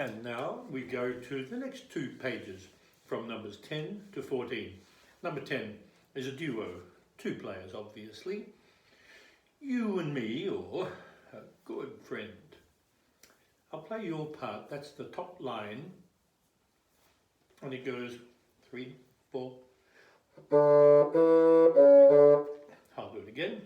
And now we go to the next 2 pages from numbers 10 to 14. Number 10 is a duo, 2 players obviously. You and me, or a good friend. I'll play your part, that's the top line, and it goes 3, 4. I'll do it again.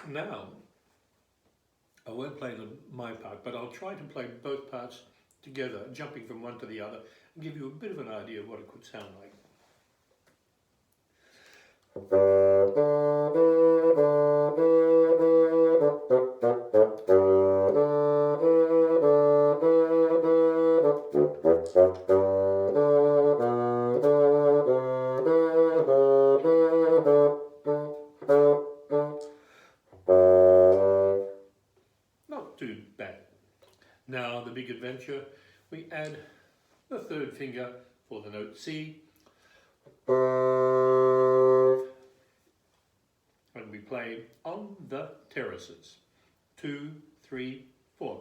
Now, I won't play my part, but I'll try to play both parts together, jumping from one to the other, and give you a bit of an idea of what it could sound like. Not too bad. Now the big adventure, we add the 3rd finger for the note C, and we play on the terraces. 2, 3, 4.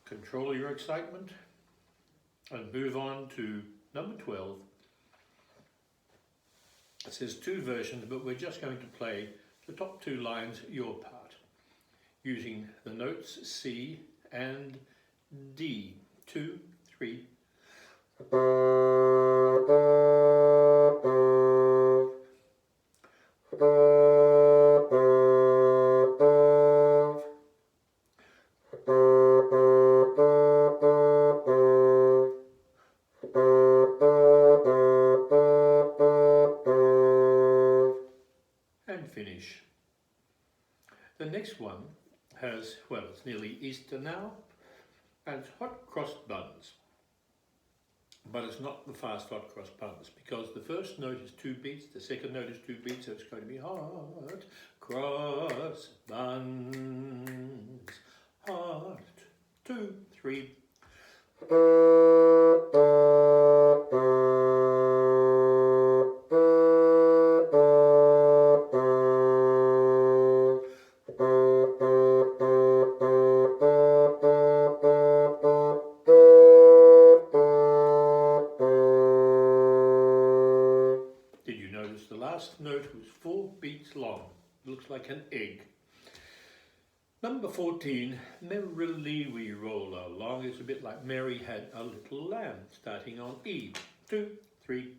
Control your excitement and move on to number 12. It says 2 versions, but we're just going to play the top 2 lines, your part, using the notes C and D. 2, 3. And finish. The next one has, well, it's nearly Easter now, and it's hot cross buns. But it's not the fast hot cross buns, because the first note is 2 beats, the second note is 2 beats, so it's going to be hot cross buns, hot, 2, 3. Did you notice the last note was 4 beats long? Looks like an egg. Number 14, merrily we roll along. It's a bit like Mary had a little lamb, starting on E. 2, 3.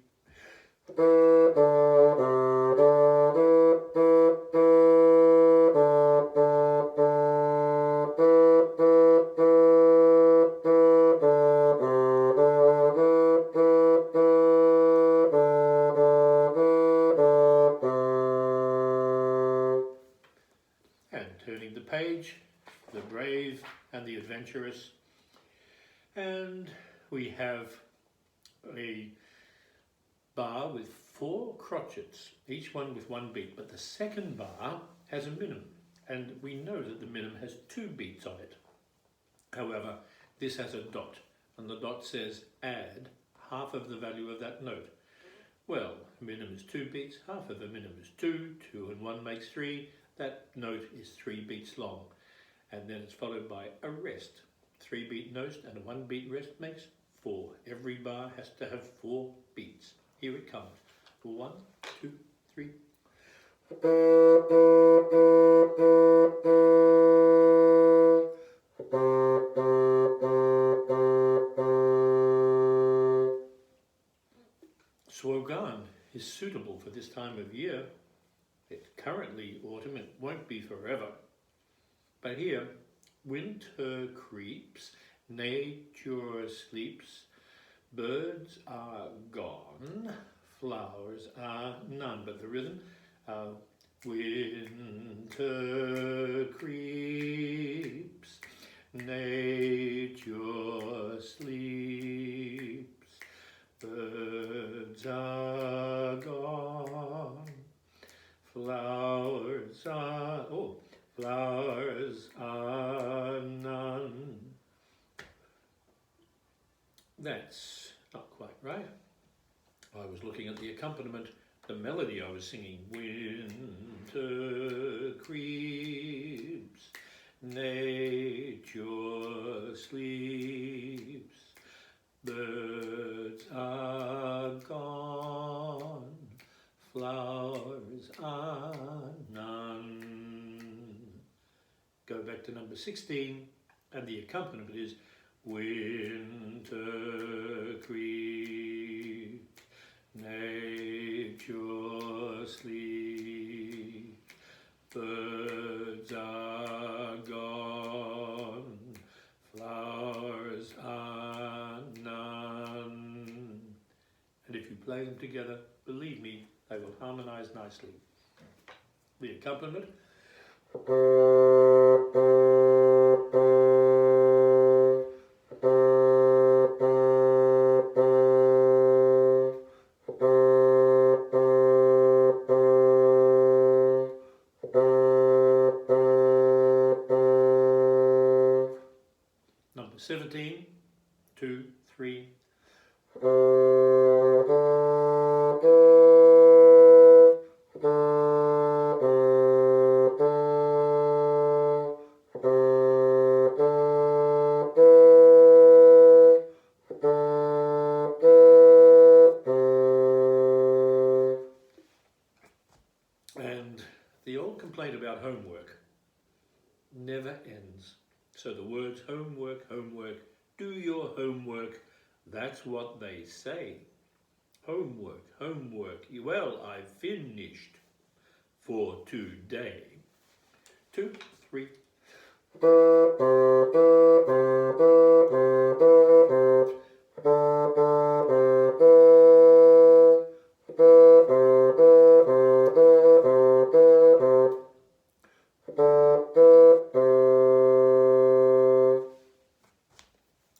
And turning the page, the brave and the adventurous. And we have a bar with 4 crotchets, each one with 1 beat, but the second bar has a minimum, and we know that the minimum has 2 beats on it. However, this has a dot, and the dot says add half of the value of that note. Well, minimum is 2 beats, half of the minimum is 2, 2 and 1 makes 3, that note is 3 beats long, and then it's followed by a rest. 3 beat note and a 1 beat rest makes 4. Every bar has to have 4 beats. Here it comes. 1, 2, 3. Slogan is suitable for this time of year. It's currently autumn, it won't be forever. But here, winter creeps, nature sleeps, birds are gone, flowers are none. But the rhythm, winter creeps, nature flowers are none. That's not quite right. I was looking at the accompaniment, the melody I was singing. Winter creeps, nature sleeps, birds are gone, flowers are none. Go back to number 16, and the accompaniment is winter creeps, nature sleeps, birds are gone, flowers are none. And if you play them together, believe me, they will harmonize nicely. The accompaniment. Number 17, 2, 3. And the old complaint about homework never ends. So the words homework, homework, do your homework, that's what they say. Homework, homework, well, I've finished for today. 2, 3.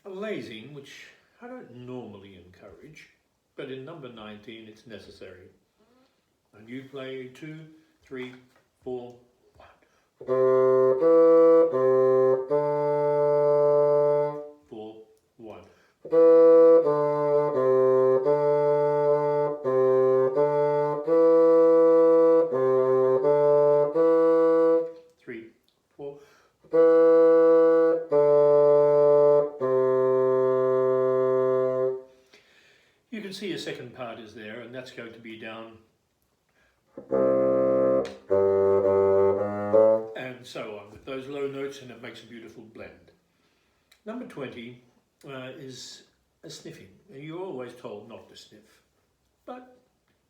Lazing, which I don't normally encourage, but in number 19 it's necessary. And you play 2, 3, 4, 1. 4, 1. 3, 4. You can see a second part is there, and that's going to be down and so on with those low notes, and it makes a beautiful blend. Number 20 is a sniffing, and you're always told not to sniff. But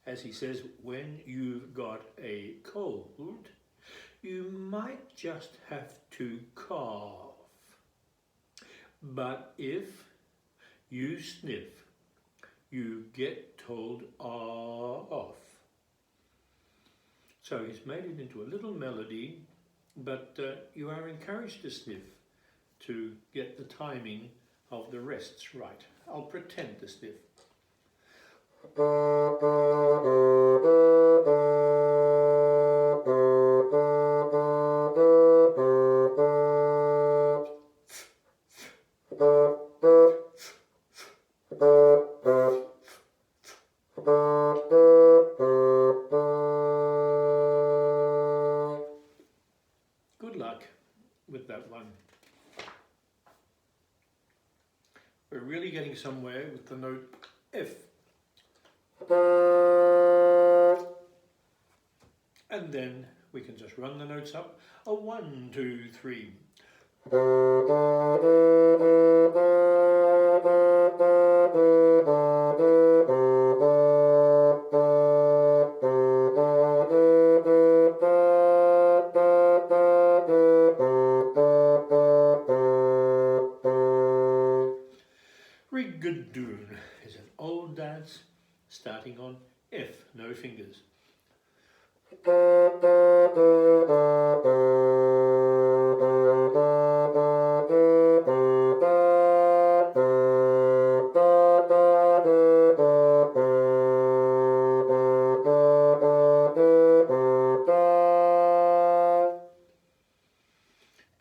as he says, when you've got a cold, you might just have to cough. But if you sniff, you get told off. So he's made it into a little melody, but you are encouraged to sniff to get the timing of the rests right. I'll pretend to sniff. Good luck with that one. We're really getting somewhere with the note F. And then we can just run the notes up. A 1, 2, 3. Rigadoon is an old dance starting on F, no fingers.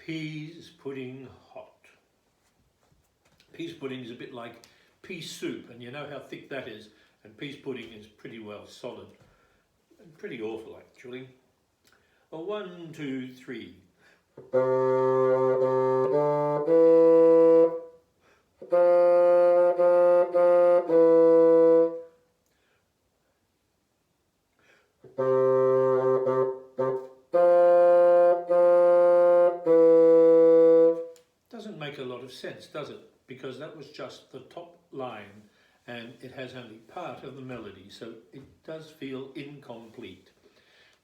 Peas pudding hot. Peas pudding is a bit like pea soup, and you know how thick that is, and peas pudding is pretty well solid, and pretty awful actually. A 1, 2, 3. Doesn't make a lot of sense, does it? Because that was just the top line and it has only part of the melody, so it does feel incomplete.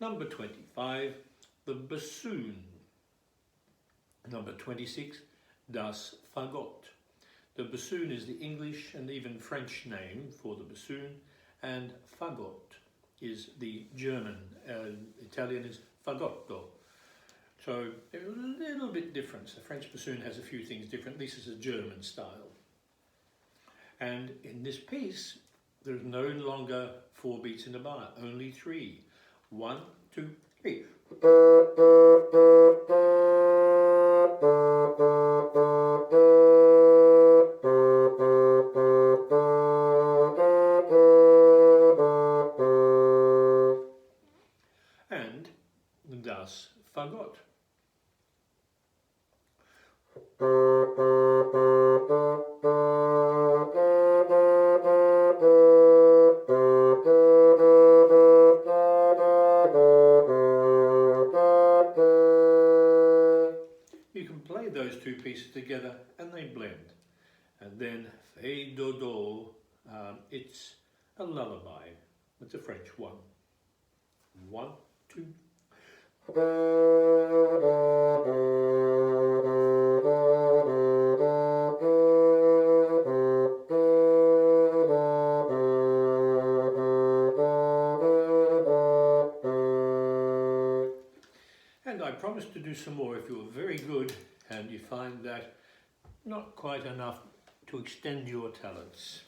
Number 25, the bassoon. Number 26, das Fagott. The bassoon is the English and even French name for the bassoon, and fagott is the German. Italian is fagotto. So they're a little bit different. The French bassoon has a few things different. This is a German style. And in this piece, there's no longer 4 beats in a bar, only 3. 1, 2, 3. And das Fagott. You can play those two pieces together and they blend. And then Fais dodo, it's a lullaby. It's a French one. 1, 2. And I promise to do some more if you're very good and you find that not quite enough to extend your talents.